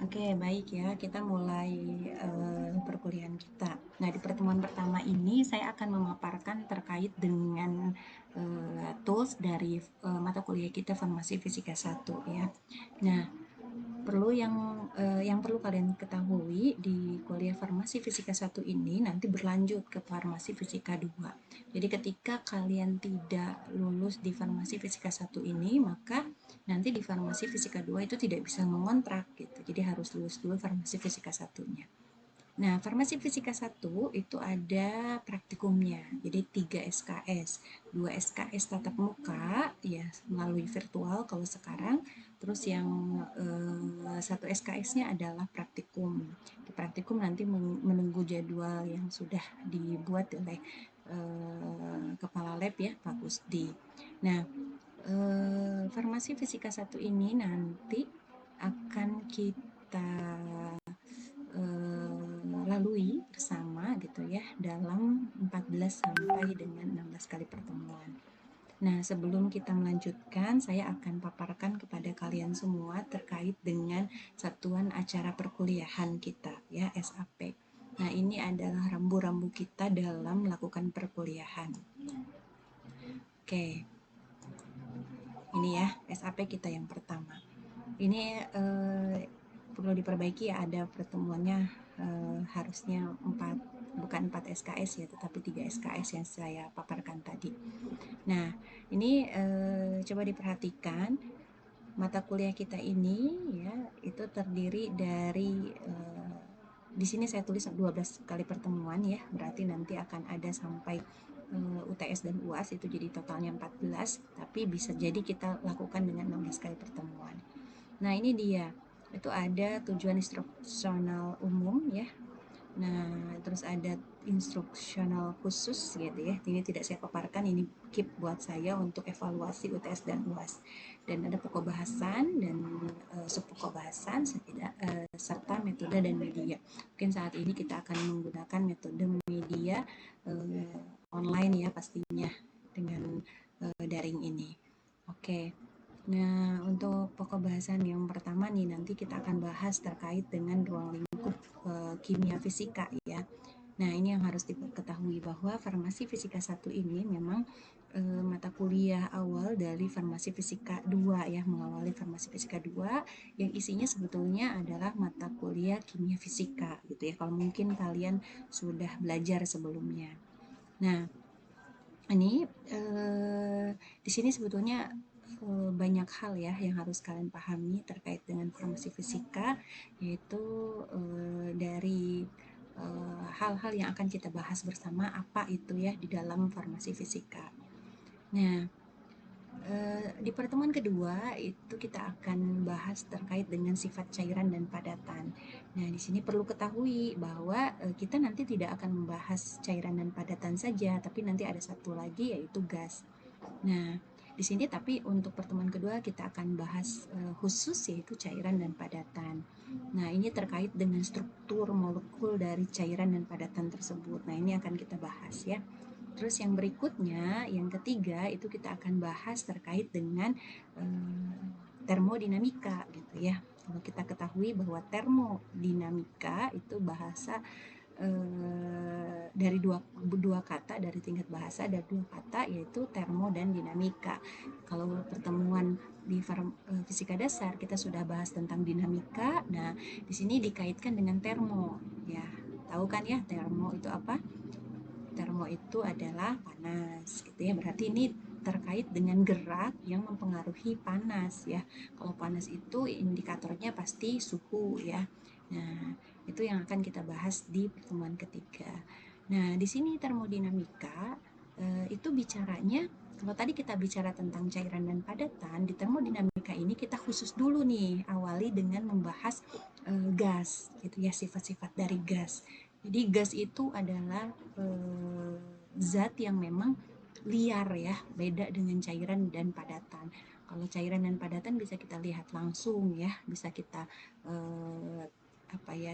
Oke, baik ya. Kita mulai perkuliahan kita. Nah, di pertemuan pertama ini saya akan memaparkan terkait dengan tools dari mata kuliah kita Farmasi Fisika 1 ya. Nah, yang perlu kalian ketahui di kuliah Farmasi Fisika 1 ini nanti berlanjut ke Farmasi Fisika 2. Jadi ketika kalian tidak lulus di Farmasi Fisika 1 ini, maka nanti di Farmasi Fisika 2 itu tidak bisa mengontrak gitu. Jadi harus lulus dulu Farmasi Fisika 1-nya. Nah, Farmasi Fisika 1 itu ada praktikumnya, jadi 3 SKS. 2 SKS tatap muka, ya melalui virtual kalau sekarang. Terus yang 1 SKS-nya adalah praktikum. Di praktikum nanti menunggu jadwal yang sudah dibuat oleh Kepala Lab ya, Pak Kusdi. Nah, Farmasi Fisika 1 ini nanti akan kita lalui bersama gitu ya dalam 14 sampai dengan 16 kali pertemuan. Nah, sebelum kita melanjutkan, saya akan paparkan kepada kalian semua terkait dengan satuan acara perkuliahan kita ya, SAP. Nah, ini adalah rambu-rambu kita dalam melakukan perkuliahan. Oke, ini ya SAP kita yang pertama. Ini perlu diperbaiki ya, ada pertemuannya harusnya 4, bukan 4 SKS ya, tetapi 3 SKS yang saya paparkan tadi. Nah, ini coba diperhatikan mata kuliah kita ini ya, itu terdiri dari di sini saya tulis 12 kali pertemuan ya, berarti nanti akan ada sampai UTS dan UAS itu jadi totalnya 14, tapi bisa jadi kita lakukan dengan 16 kali pertemuan. Nah, ini dia. Itu ada tujuan instruksional umum ya. Nah, terus ada instruksional khusus gitu ya. Ini tidak saya paparkan, ini keep buat saya untuk evaluasi UTS dan UAS. Dan ada pokok bahasan dan subpokok bahasan serta metode dan media. Mungkin saat ini kita akan menggunakan metode media online ya pastinya dengan daring ini. Oke. Nah, untuk pokok bahasan yang pertama nih, nanti kita akan bahas terkait dengan ruang lingkup kimia fisika ya. Nah, ini yang harus diketahui bahwa Farmasi Fisika 1 ini memang mata kuliah awal dari Farmasi Fisika 2 ya, mengawali Farmasi Fisika 2 yang isinya sebetulnya adalah mata kuliah kimia fisika gitu ya. Kalau mungkin kalian sudah belajar sebelumnya. Nah, ini di sini sebetulnya banyak hal ya yang harus kalian pahami terkait dengan farmasi fisika, yaitu dari hal-hal yang akan kita bahas bersama apa itu ya di dalam farmasi fisika. Nah, di pertemuan kedua itu kita akan bahas terkait dengan sifat cairan dan padatan. Nah, di sini perlu ketahui bahwa kita nanti tidak akan membahas cairan dan padatan saja, tapi nanti ada satu lagi yaitu gas. Nah, di sini tapi untuk pertemuan kedua kita akan bahas khusus yaitu cairan dan padatan. Nah, ini terkait dengan struktur molekul dari cairan dan padatan tersebut. Nah, ini akan kita bahas ya. Terus yang berikutnya, yang ketiga itu kita akan bahas terkait dengan termodinamika gitu ya. Kalau kita ketahui bahwa termodinamika itu bahasa dari dua kata, dari tingkat bahasa ada dua kata yaitu termo dan dinamika. Kalau pertemuan di fisika dasar kita sudah bahas tentang dinamika. Nah, di sini dikaitkan dengan termo ya. Tahu kan ya termo itu apa? Termo itu adalah panas gitu ya. Berarti ini terkait dengan gerak yang mempengaruhi panas ya. Kalau panas itu indikatornya pasti suhu ya. Nah, itu yang akan kita bahas di pertemuan ketiga. Nah, di sini termodinamika itu bicaranya, kalau tadi kita bicara tentang cairan dan padatan, di termodinamika ini kita khusus dulu nih awali dengan membahas gas gitu ya, sifat-sifat dari gas. Jadi gas itu adalah zat yang memang liar ya, beda dengan cairan dan padatan. Kalau cairan dan padatan bisa kita lihat langsung ya, bisa kita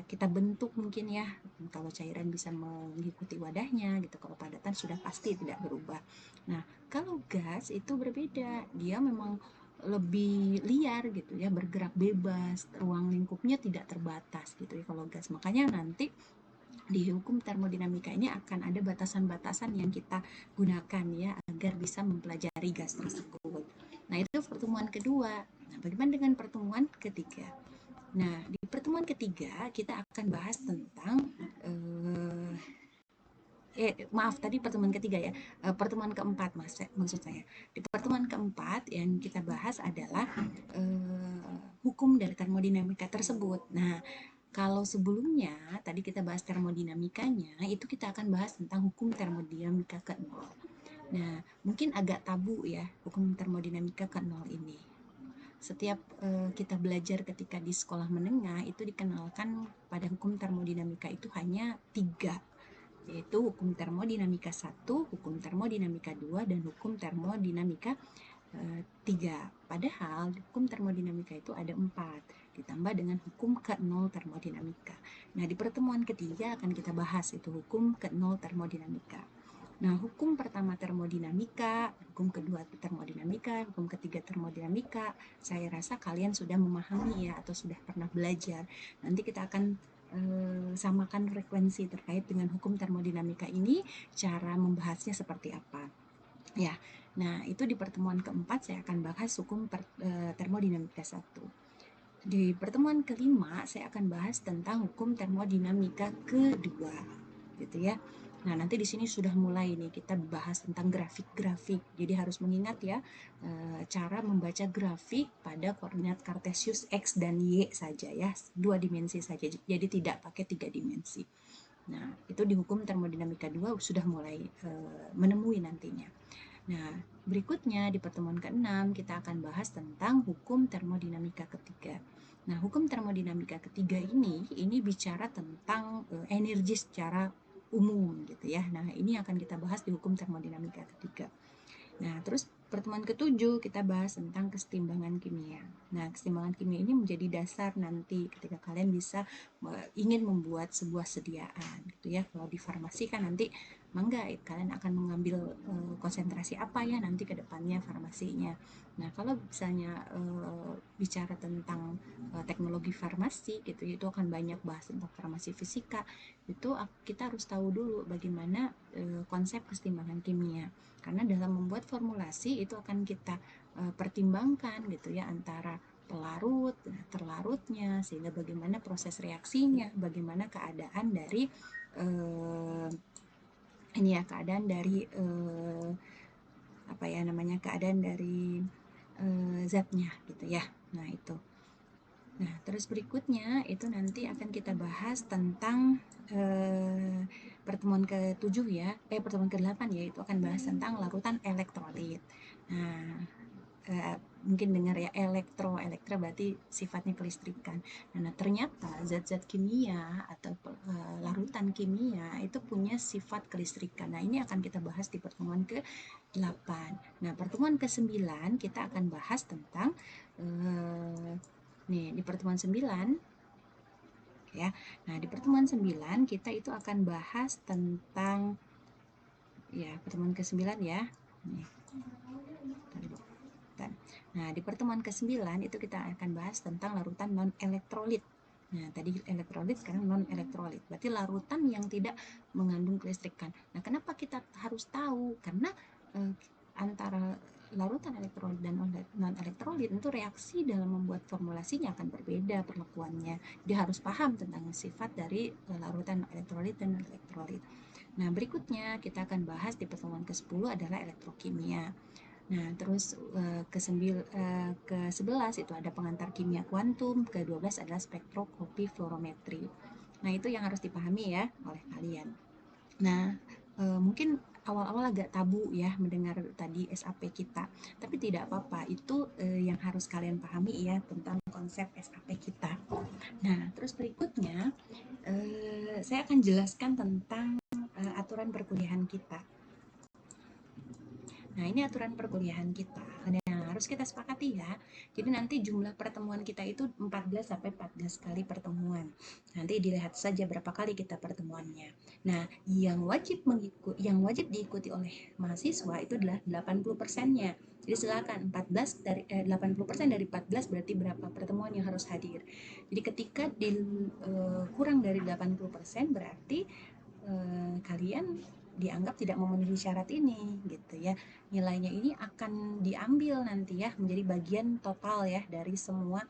kita bentuk mungkin ya. Kalau cairan bisa mengikuti wadahnya gitu, kalau padatan sudah pasti tidak berubah. Nah, kalau gas itu berbeda, dia memang lebih liar gitu ya, bergerak bebas, ruang lingkupnya tidak terbatas gitu ya kalau gas. Makanya nanti di hukum termodinamika ini akan ada batasan-batasan yang kita gunakan ya agar bisa mempelajari gas tersebut. Nah, itu pertemuan kedua. Nah, bagaimana dengan pertemuan ketiga? Nah, di pertemuan ketiga kita akan bahas tentang maaf tadi pertemuan ketiga ya, pertemuan keempat maksud saya. Di pertemuan keempat yang kita bahas adalah hukum dari termodinamika tersebut. Nah, kalau sebelumnya tadi kita bahas termodinamikanya, itu kita akan bahas tentang hukum termodinamika ke-0. Nah, mungkin agak tabu ya hukum termodinamika ke-0 ini. Setiap kita belajar ketika di sekolah menengah itu dikenalkan pada hukum termodinamika itu hanya 3, yaitu hukum termodinamika 1, hukum termodinamika 2, dan hukum termodinamika 3. Padahal hukum termodinamika itu ada 4, ditambah dengan hukum ke-0 termodinamika. Nah, di pertemuan ketiga akan kita bahas itu hukum ke-0 termodinamika. Nah, hukum pertama termodinamika, hukum kedua termodinamika, hukum ketiga termodinamika, saya rasa kalian sudah memahami ya atau sudah pernah belajar. Nanti kita akan samakan frekuensi terkait dengan hukum termodinamika ini, cara membahasnya seperti apa. Ya, nah itu di pertemuan keempat saya akan bahas hukum termodinamika 1. Di pertemuan kelima saya akan bahas tentang hukum termodinamika kedua, gitu ya. Nah, nanti di sini sudah mulai nih kita bahas tentang grafik-grafik. Jadi harus mengingat ya cara membaca grafik pada koordinat kartesius X dan Y saja ya, 2 dimensi saja. Jadi tidak pakai 3 dimensi. Nah, itu di hukum termodinamika 2 sudah mulai menemui nantinya. Nah, berikutnya di pertemuan ke-6 kita akan bahas tentang hukum termodinamika ketiga. Nah, hukum termodinamika ketiga ini bicara tentang energi secara umum gitu ya. Nah, ini akan kita bahas di hukum termodinamika ketiga. Nah, terus pertemuan ke-7 kita bahas tentang kesetimbangan kimia. Nah, kesetimbangan kimia ini menjadi dasar nanti ketika kalian bisa ingin membuat sebuah sediaan gitu ya. Kalau di farmasi kan nanti mangga kalian akan mengambil konsentrasi apa ya nanti ke depannya farmasinya. Nah, kalau misalnya bicara tentang teknologi farmasi gitu itu akan banyak bahas tentang farmasi fisika. Itu kita harus tahu dulu bagaimana konsep kesetimbangan kimia. Karena dalam membuat formulasi itu akan kita pertimbangkan gitu ya antara pelarut, terlarutnya, sehingga bagaimana proses reaksinya, bagaimana keadaan dari keadaan dari zatnya gitu ya. Nah, itu. Nah, terus berikutnya itu nanti akan kita bahas tentang pertemuan ke-7 ya, pertemuan ke-8 ya, itu akan bahas tentang larutan elektrolit. Nah, mungkin dengar ya elektra berarti sifatnya kelistrikan. Nah, ternyata zat-zat kimia atau larutan kimia itu punya sifat kelistrikan. Nah, ini akan kita bahas di pertemuan ke-8. Nah, pertemuan ke-9 kita akan bahas tentang di pertemuan 9 ya. Nah, di pertemuan 9 kita itu akan bahas tentang ya, pertemuan ke-9 ya. Nih. Nah, di pertemuan ke-9 itu kita akan bahas tentang larutan non-elektrolit. Nah, tadi elektrolit, sekarang non-elektrolit. Berarti larutan yang tidak mengandung kelistrikan. Nah, kenapa kita harus tahu? Karena antara larutan elektrolit dan non-elektrolit itu reaksi dalam membuat formulasinya akan berbeda perlakuannya. Dia harus paham tentang sifat dari larutan elektrolit dan non-elektrolit. Nah, berikutnya kita akan bahas di pertemuan ke-10 adalah elektrokimia. Nah, terus ke-11 itu ada pengantar kimia kuantum, ke-12 adalah spektroskopi fluorometri. Nah, itu yang harus dipahami ya oleh kalian. Nah, mungkin awal-awal agak tabu ya mendengar tadi SAP kita, tapi tidak apa-apa, itu yang harus kalian pahami ya tentang konsep SAP kita. Nah, terus berikutnya saya akan jelaskan tentang aturan perkuliahan kita. Nah, ini aturan perkuliahan kita. Dan yang harus harus kita sepakati ya. Jadi nanti jumlah pertemuan kita itu 14 sampai 14 kali pertemuan. Nanti dilihat saja berapa kali kita pertemuannya. Nah, yang wajib diikuti oleh mahasiswa itu adalah 80%-nya. Jadi silakan 80% dari 14 berarti berapa pertemuan yang harus hadir. Jadi ketika kurang dari 80% berarti kalian dianggap tidak memenuhi syarat ini gitu ya. Nilainya ini akan diambil nanti ya menjadi bagian total ya dari semua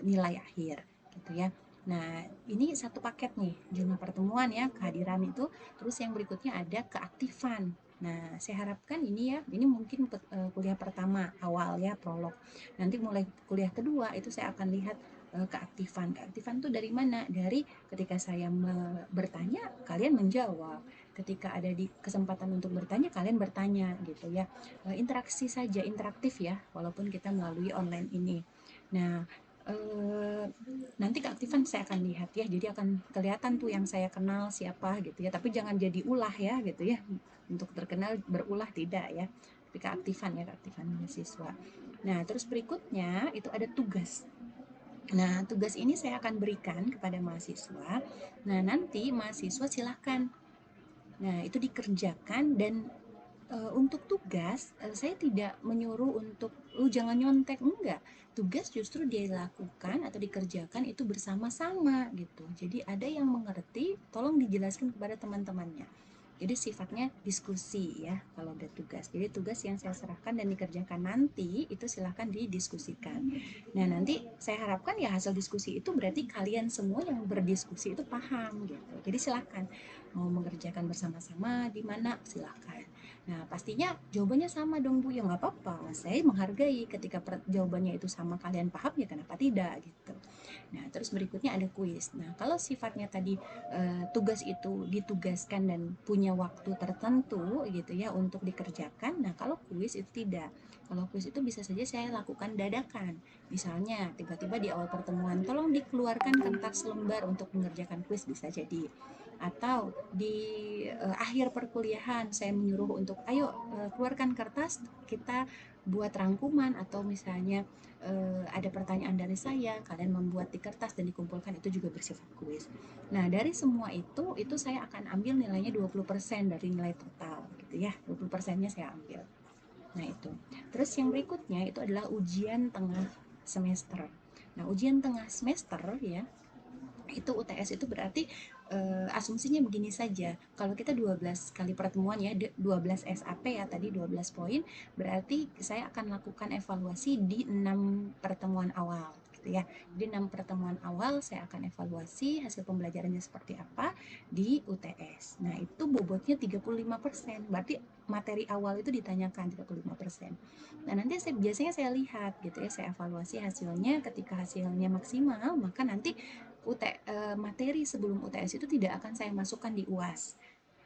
nilai akhir gitu ya. Nah, ini satu paket nih, jumlah pertemuan ya, kehadiran itu. Terus yang berikutnya ada keaktifan. Nah, saya harapkan ini ya, ini mungkin kuliah pertama awal ya, prolog. Nanti mulai kuliah kedua itu saya akan lihat keaktifan. Keaktifan tuh dari mana? Dari ketika saya bertanya, kalian menjawab. Ketika ada di kesempatan untuk bertanya, kalian bertanya gitu ya. Interaksi saja, interaktif ya, walaupun kita melalui online ini. Nah, nanti keaktifan saya akan lihat ya, jadi akan kelihatan tuh yang saya kenal siapa gitu ya, tapi jangan jadi ulah ya gitu ya, untuk terkenal berulah tidak ya, tapi keaktifan ya, keaktifan mahasiswa. Nah, terus berikutnya itu ada tugas. Nah, tugas ini saya akan berikan kepada mahasiswa. Nah, nanti mahasiswa silahkan. Nah, itu dikerjakan dan untuk tugas, saya tidak menyuruh untuk, jangan nyontek," enggak. Tugas justru dilakukan atau dikerjakan itu bersama-sama gitu. Jadi ada yang mengerti, tolong dijelaskan kepada teman-temannya. Jadi sifatnya diskusi ya kalau ada tugas. Jadi tugas yang saya serahkan dan dikerjakan nanti itu silahkan didiskusikan. Nah, nanti saya harapkan ya hasil diskusi itu berarti kalian semua yang berdiskusi itu paham gitu. Jadi silahkan mau mengerjakan bersama-sama di mana silahkan. Nah, pastinya jawabannya sama dong Bu, ya nggak apa-apa. Saya menghargai ketika jawabannya itu sama, kalian paham ya kenapa tidak gitu. Nah, terus berikutnya ada kuis. Nah, kalau sifatnya tadi tugas itu ditugaskan dan punya waktu tertentu gitu ya untuk dikerjakan. Nah, kalau kuis itu tidak. Kalau kuis itu bisa saja saya lakukan dadakan. Misalnya tiba-tiba di awal pertemuan, tolong dikeluarkan kertas lembar untuk mengerjakan kuis, bisa jadi. Atau di akhir perkuliahan saya menyuruh untuk ayo keluarkan kertas, kita buat rangkuman, atau misalnya ada pertanyaan dari saya, kalian membuat di kertas dan dikumpulkan, itu juga bersifat kuis. Nah, dari semua itu saya akan ambil nilainya 20% dari nilai total gitu ya. 20%-nya saya ambil. Nah, itu. Terus yang berikutnya itu adalah ujian tengah semester. Nah, ujian tengah semester ya, itu UTS itu berarti asumsinya begini saja. Kalau kita 12 kali pertemuan ya, 12 SAP ya tadi 12 poin, berarti saya akan lakukan evaluasi di 6 pertemuan awal gitu ya. Di 6 pertemuan awal saya akan evaluasi hasil pembelajarannya seperti apa di UTS. Nah, itu bobotnya 35%. Berarti materi awal itu ditanyakan 35%. Nah, nanti biasanya saya lihat gitu ya, saya evaluasi hasilnya. Ketika hasilnya maksimal, maka nanti materi sebelum UTS itu tidak akan saya masukkan di UAS.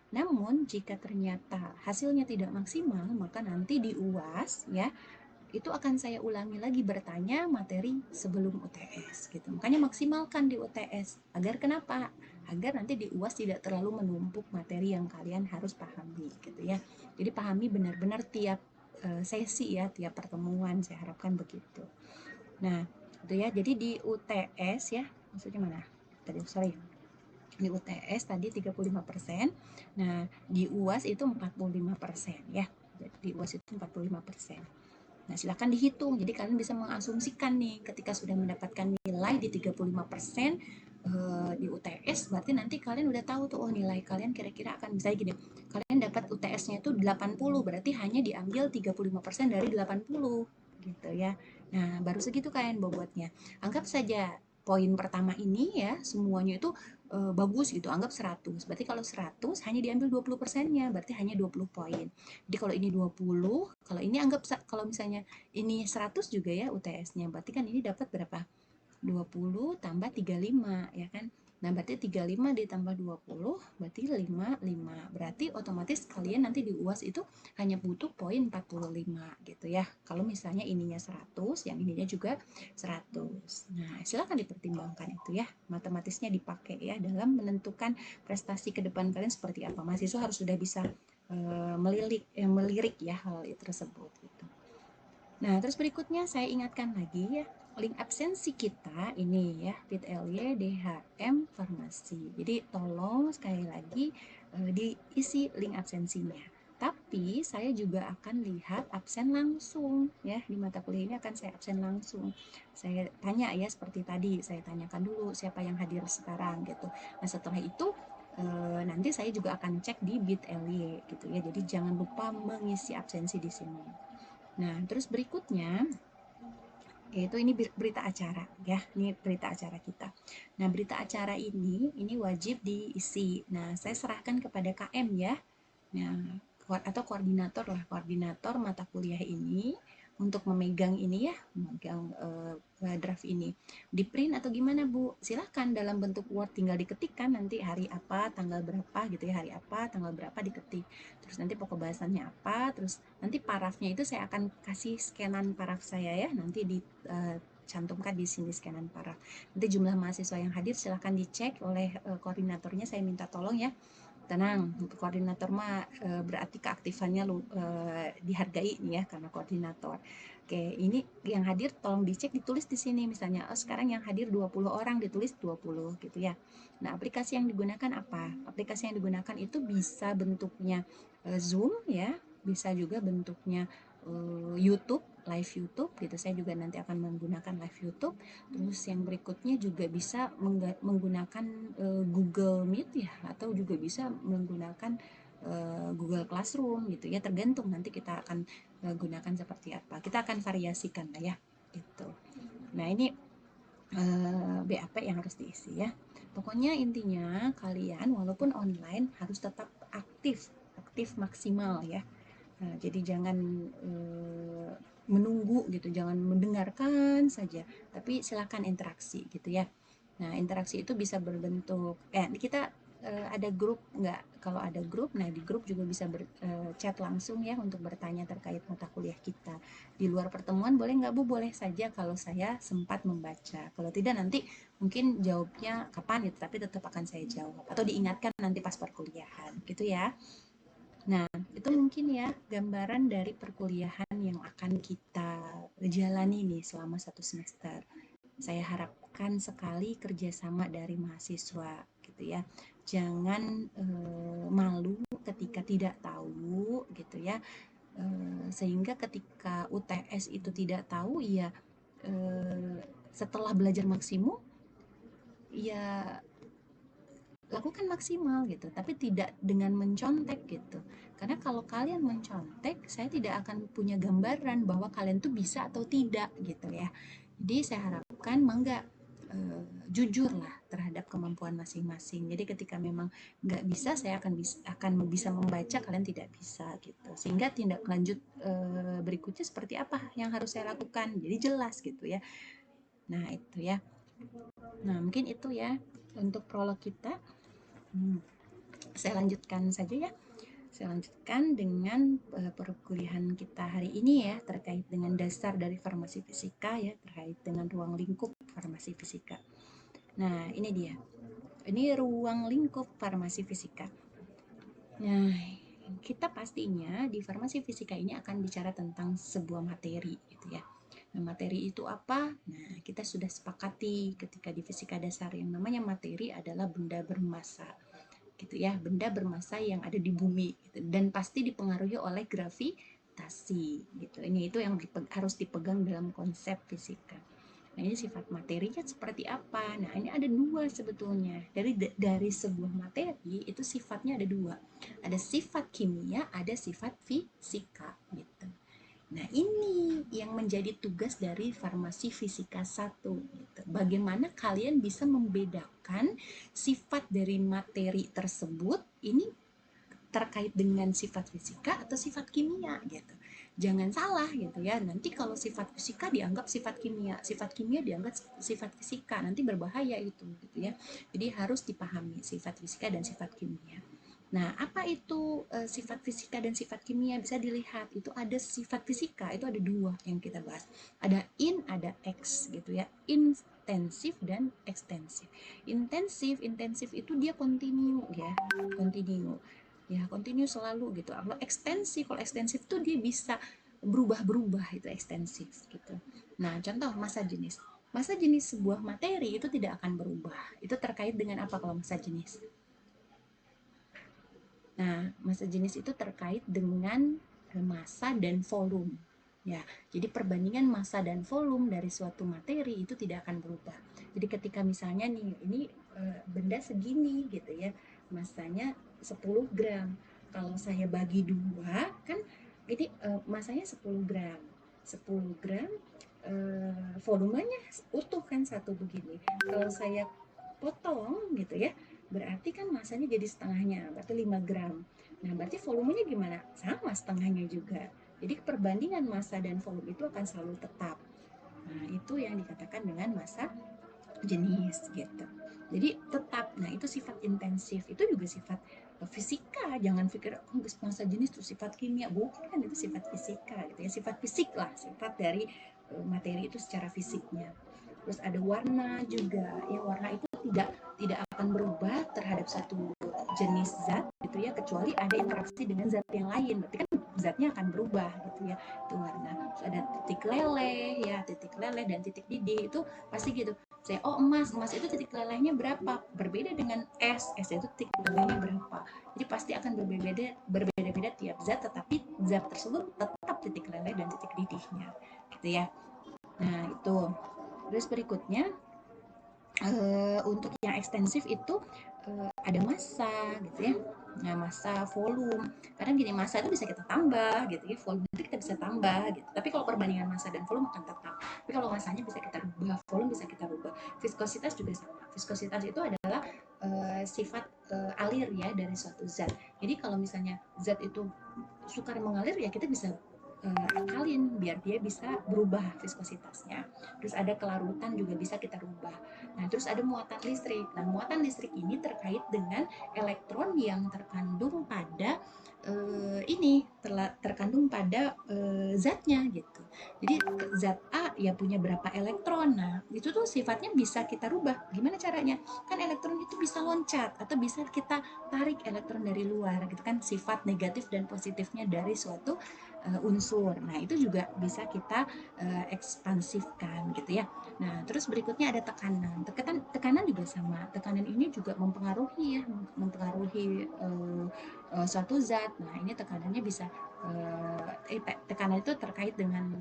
Namun jika ternyata hasilnya tidak maksimal, maka nanti di UAS ya itu akan saya ulangi lagi bertanya materi sebelum UTS gitu. Makanya maksimalkan di UTS. Agar kenapa? Agar nanti di UAS tidak terlalu menumpuk materi yang kalian harus pahami gitu ya. Jadi pahami benar-benar tiap sesi ya, tiap pertemuan, saya harapkan begitu. Nah, itu ya. Jadi di UTS ya, maksudnya mana? Tadi sorry. Di UTS tadi 35%. Nah, di UAS itu 45% ya. Di UAS itu 45%. Nah, silakan dihitung. Jadi kalian bisa mengasumsikan nih ketika sudah mendapatkan nilai di 35% di UTS, berarti nanti kalian udah tahu tuh, oh nilai kalian kira-kira akan bisa gini. Kalian dapat UTS-nya itu 80, berarti hanya diambil 35% dari 80 gitu ya. Nah, baru segitu kalian bobotnya. Anggap saja poin pertama ini ya, semuanya itu bagus gitu, anggap 100. Berarti kalau 100 hanya diambil 20%-nya, berarti hanya 20 poin. Jadi kalau ini 20, kalau ini anggap kalau misalnya ini 100 juga ya UTS-nya, berarti kan ini dapat berapa? 20 tambah 35 ya kan. Nah, berarti 35 ditambah 20 berarti 55. Berarti otomatis kalian nanti di UAS itu hanya butuh poin 45 gitu ya. Kalau misalnya ininya 100, yang ininya juga 100. Nah, silakan dipertimbangkan itu ya. Matematisnya dipakai ya dalam menentukan prestasi ke depan kalian seperti apa. Mahasiswa harus sudah bisa melirik ya hal tersebut gitu. Nah, terus berikutnya saya ingatkan lagi ya, link absensi kita ini ya, bit.ly DHM Farmasi. Jadi tolong sekali lagi diisi link absensinya. Tapi saya juga akan lihat absen langsung ya, di mata kuliah ini akan saya absen langsung. Saya tanya ya seperti tadi, saya tanyakan dulu siapa yang hadir sekarang gitu. Nah, setelah itu nanti saya juga akan cek di bit.ly gitu ya. Jadi jangan lupa mengisi absensi di sini. Nah, terus berikutnya yaitu ini berita acara ya. Ini berita acara kita. Nah, berita acara ini wajib diisi. Nah, saya serahkan kepada KM ya. Nah, atau koordinator lah, koordinator mata kuliah ini untuk memegang ini ya, memegang draft ini. Di print atau gimana Bu? Silahkan dalam bentuk Word, tinggal diketikkan nanti hari apa, tanggal berapa gitu ya, hari apa, tanggal berapa diketik. Terus nanti pokok bahasannya apa, terus nanti parafnya itu saya akan kasih scanan paraf saya ya, nanti cantumkan di sini scanan paraf. Nanti jumlah mahasiswa yang hadir silahkan dicek oleh koordinatornya, saya minta tolong ya. Tenang, koordinator mah berarti keaktifannya dihargai nih ya karena koordinator. Oke, ini yang hadir tolong dicek, ditulis di sini misalnya, oh sekarang yang hadir 20 orang, ditulis 20 gitu ya. Nah, aplikasi yang digunakan apa? Aplikasi yang digunakan itu bisa bentuknya Zoom ya, bisa juga bentuknya YouTube, live YouTube gitu. Saya juga nanti akan menggunakan live YouTube. Terus yang berikutnya juga bisa menggunakan Google Meet ya, atau juga bisa menggunakan Google Classroom gitu ya, tergantung nanti kita akan gunakan seperti apa. Kita akan variasikan lah ya gitu. Nah, ini BAP yang harus diisi ya. Pokoknya intinya kalian walaupun online harus tetap aktif maksimal ya. Nah, jadi jangan menunggu gitu, jangan mendengarkan saja, tapi silakan interaksi gitu ya. Nah, interaksi itu bisa berbentuk, kita ada grup nggak? Kalau ada grup, nah di grup juga bisa chat langsung ya untuk bertanya terkait mata kuliah kita. Di luar pertemuan boleh nggak Bu? Boleh saja kalau saya sempat membaca. Kalau tidak nanti mungkin jawabnya kapan gitu, tapi tetap akan saya jawab. Atau diingatkan nanti pas perkuliahan gitu ya. Nah, itu mungkin ya gambaran dari perkuliahan yang akan kita jalani nih selama 1 semester. Saya harapkan sekali kerjasama dari mahasiswa gitu ya. Jangan malu ketika tidak tahu gitu ya. Sehingga ketika UTS itu tidak tahu ya setelah belajar maksimum ya lakukan maksimal gitu, tapi tidak dengan mencontek gitu. Karena kalau kalian mencontek, saya tidak akan punya gambaran bahwa kalian tuh bisa atau tidak gitu ya. Jadi saya harapkan mangga jujur lah terhadap kemampuan masing-masing. Jadi ketika memang nggak bisa, saya akan bisa membaca, kalian tidak bisa gitu. Sehingga tindak lanjut berikutnya seperti apa yang harus saya lakukan. Jadi jelas gitu ya. Nah itu ya. Nah mungkin itu ya untuk prolog kita. Hmm, saya lanjutkan saja ya. Saya lanjutkan dengan perkuliahan kita hari ini ya, terkait dengan dasar dari farmasi fisika ya, terkait dengan ruang lingkup farmasi fisika. Nah, ini dia. Ini ruang lingkup farmasi fisika. Nah, kita pastinya di farmasi fisika ini akan bicara tentang sebuah materi gitu ya. Nah, materi itu apa? Nah, kita sudah sepakati ketika di fisika dasar yang namanya materi adalah benda bermassa gitu ya, benda bermassa yang ada di bumi gitu, dan pasti dipengaruhi oleh gravitasi gitu. Ini itu yang harus dipegang dalam konsep fisika. Nah, ini sifat materinya seperti apa? Nah, ini ada dua sebetulnya. Dari sebuah materi itu sifatnya ada dua. Ada sifat kimia, ada sifat fisika gitu. Nah, ini yang menjadi tugas dari farmasi fisika 1 gitu. Bagaimana kalian bisa membedakan sifat dari materi tersebut ini terkait dengan sifat fisika atau sifat kimia gitu. Jangan salah gitu ya. Nanti kalau sifat fisika dianggap sifat kimia dianggap sifat fisika, nanti berbahaya itu gitu ya. Jadi harus dipahami sifat fisika dan sifat kimia. Nah, apa itu sifat fisika dan sifat kimia? Bisa dilihat, itu ada sifat fisika, itu ada dua yang kita bahas. Ada in, ada ex gitu ya. Intensif dan ekstensif. Intensif itu dia kontinu ya, kontinu. Ya, kontinu selalu gitu. Kalau ekstensif itu dia bisa berubah-berubah, itu ekstensif gitu. Nah, contoh massa jenis. Massa jenis sebuah materi itu tidak akan berubah. Itu terkait dengan apa kalau massa jenis? Nah, massa jenis itu terkait dengan massa dan volume. Ya, jadi perbandingan massa dan volume dari suatu materi itu tidak akan berubah. Jadi ketika misalnya nih, ini benda segini gitu ya, massanya 10 gram. Kalau saya bagi dua, kan ini massanya 10 gram. 10 gram volumenya utuh kan satu begini. Kalau saya potong gitu ya, berarti kan masanya jadi setengahnya, berarti 5 gram. Nah, berarti volumenya gimana? Sama setengahnya juga. Jadi perbandingan massa dan volume itu akan selalu tetap. Nah, itu yang dikatakan dengan massa jenis gitu. Jadi tetap. Nah, itu sifat intensif. Itu juga sifat fisika. Jangan pikir oh, massa jenis itu sifat kimia. Bukan, itu sifat fisika gitu ya. Sifat fisik lah, sifat dari materi itu secara fisiknya. Terus ada warna juga. Ya, warna itu tidak tidak akan berubah terhadap satu jenis zat gitu ya, kecuali ada interaksi dengan zat yang lain. Berarti kan zatnya akan berubah gitu ya, itu warna. Terus ada titik leleh ya, titik leleh dan titik didih itu pasti gitu. Saya oh emas itu titik lelehnya berapa, berbeda dengan es itu titik lelehnya berapa. Jadi pasti akan berbeda-beda tiap zat, tetapi zat tersebut tetap titik leleh dan titik didihnya gitu ya. Nah itu. Terus berikutnya untuk yang ekstensif itu ada massa gitu ya. Nah, massa, volume. Kadang gini, massa itu bisa kita tambah gitu ya, volume itu kita bisa tambah gitu. Tapi kalau perbandingan massa dan volume akan tetap. Tapi kalau massanya bisa kita rubah, volume bisa kita rubah. Viskositas juga sama. Viskositas itu adalah sifat alir ya dari suatu zat. Jadi kalau misalnya zat itu sukar mengalir ya kita bisa akalin biar dia bisa berubah viskositasnya. Terus ada kelarutan juga bisa kita rubah. Nah, terus ada muatan listrik. Nah, muatan listrik ini terkait dengan elektron yang terkandung pada terkandung pada zatnya gitu. Jadi zat A ya punya berapa elektron. Nah, itu tuh sifatnya bisa kita rubah. Gimana caranya? Kan elektron itu bisa loncat atau bisa kita tarik elektron dari luar gitu kan, sifat negatif dan positifnya dari suatu unsur. Nah, itu juga bisa kita ekspansifkan gitu ya. Nah, terus berikutnya ada tekanan. Tekanan juga sama. Tekanan ini juga mempengaruhi ya, mempengaruhi suatu zat. Nah, ini tekanannya bisa tekanan itu terkait dengan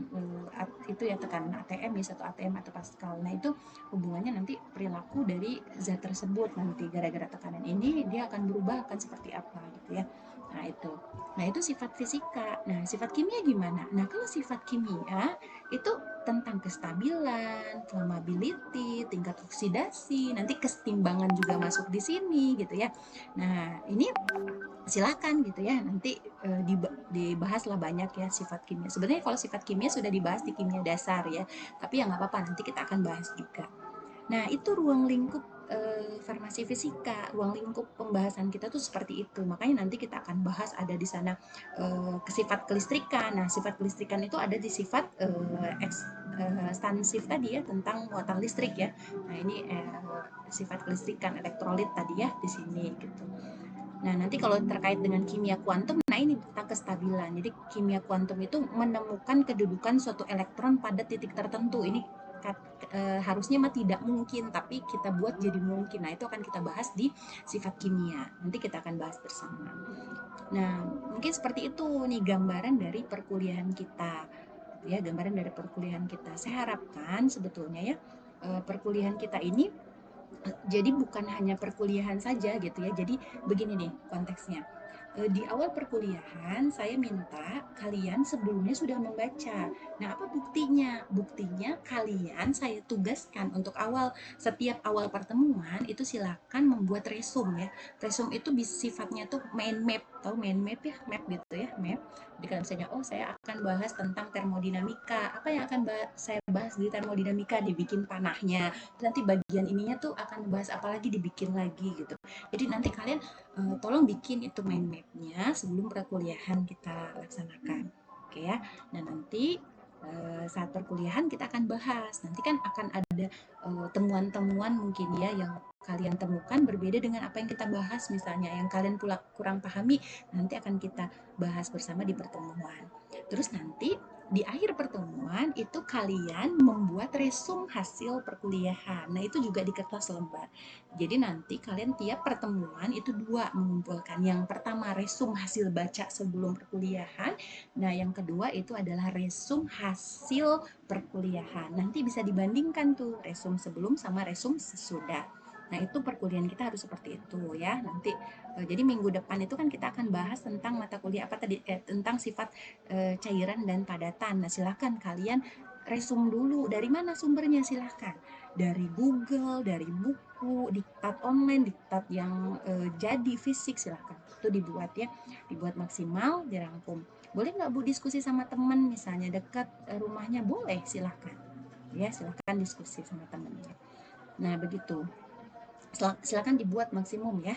itu ya, tekanan ATM ya, satu ATM atau Pascal. Nah, itu hubungannya nanti perilaku dari zat tersebut nanti gara-gara tekanan ini dia akan berubah akan seperti apa gitu ya. Nah, itu. Nah, itu sifat fisika. Nah, sifat kimia gimana? Nah, kalau sifat kimia itu tentang kestabilan, flammability, tingkat oksidasi, nanti kesetimbangan juga masuk di sini gitu ya. Nah, ini silakan gitu ya, nanti dibahas lah banyak ya sifat kimia. Sebenarnya kalau sifat kimia sudah dibahas di kimia dasar ya, tapi ya nggak apa-apa, nanti kita akan bahas juga. Nah, itu ruang lingkup farmasi fisika, ruang lingkup pembahasan kita tuh seperti itu. Makanya nanti kita akan bahas ada di sana sifat kelistrikan. Nah, sifat kelistrikan itu ada di sifat ekstansif tadi ya, tentang muatan listrik ya. Nah, ini sifat kelistrikan elektrolit tadi ya di sini gitu. Nah, nanti kalau terkait dengan kimia kuantum, nah ini tentang kestabilan. Jadi kimia kuantum itu menemukan kedudukan suatu elektron pada titik tertentu. Ini harusnya mah tidak mungkin, tapi kita buat jadi mungkin. Nah, itu akan kita bahas di sifat kimia. Nanti kita akan bahas bersama. Nah, mungkin seperti itu nih gambaran dari perkuliahan kita. Ya, gambaran dari perkuliahan kita. Saya harapkan sebetulnya ya perkuliahan kita ini jadi bukan hanya perkuliahan saja gitu ya. Jadi begini nih konteksnya. Di awal perkuliahan saya minta kalian sebelumnya sudah membaca. Nah, apa buktinya? Buktinya kalian saya tugaskan untuk setiap awal pertemuan itu silakan membuat resume ya. Resume itu sifatnya tuh mind map. Tahu mind map ya? Map gitu ya, map. Jadi kalau misalnya saya akan bahas tentang termodinamika. Apa yang akan saya bahas di termodinamika, dibikin panahnya. Nanti bagian ininya tuh akan bahas apa lagi, dibikin lagi gitu. Jadi nanti kalian tolong bikin itu mind map-nya sebelum perkuliahan kita laksanakan. Oke ya. Nah, nanti saat perkuliahan kita akan bahas. Nanti kan akan ada temuan-temuan mungkin ya yang kalian temukan berbeda dengan apa yang kita bahas, misalnya yang kalian pula kurang pahami, nanti akan kita bahas bersama di pertemuan. Terus nanti di akhir pertemuan itu kalian membuat resum hasil perkuliahan. Nah, itu juga di kertas lembar. Jadi nanti kalian tiap pertemuan itu dua mengumpulkan. Yang pertama resum hasil baca sebelum perkuliahan. Nah, yang kedua itu adalah resum hasil perkuliahan. Nanti bisa dibandingkan tuh resum sebelum sama resum sesudah. Nah, itu perkuliahan kita harus seperti itu ya. Nanti jadi minggu depan itu kan kita akan bahas tentang mata kuliah apa tadi, tentang sifat cairan dan padatan. Nah, silahkan kalian resum dulu dari mana sumbernya, silahkan dari Google, dari buku, diktat online, diktat yang jadi fisik, silahkan itu dibuat ya, dibuat maksimal, dirangkum. Boleh nggak Bu diskusi sama teman, misalnya dekat rumahnya, boleh, silahkan ya, silahkan diskusi sama temannya. Nah, begitu, silakan dibuat maksimum ya,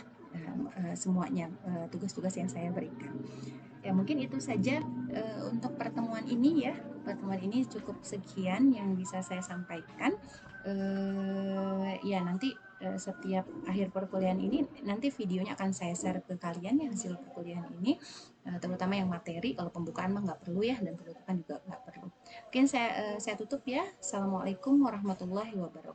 semuanya tugas-tugas yang saya berikan. Ya, mungkin itu saja untuk pertemuan ini ya. Pertemuan ini cukup sekian yang bisa saya sampaikan. Ya, nanti setiap akhir perkuliahan ini nanti videonya akan saya share ke kalian ya, hasil perkuliahan ini, terutama yang materi. Kalau pembukaan mah nggak perlu ya, dan penutupan juga nggak perlu. Mungkin saya tutup ya. Assalamualaikum warahmatullahi wabarakatuh.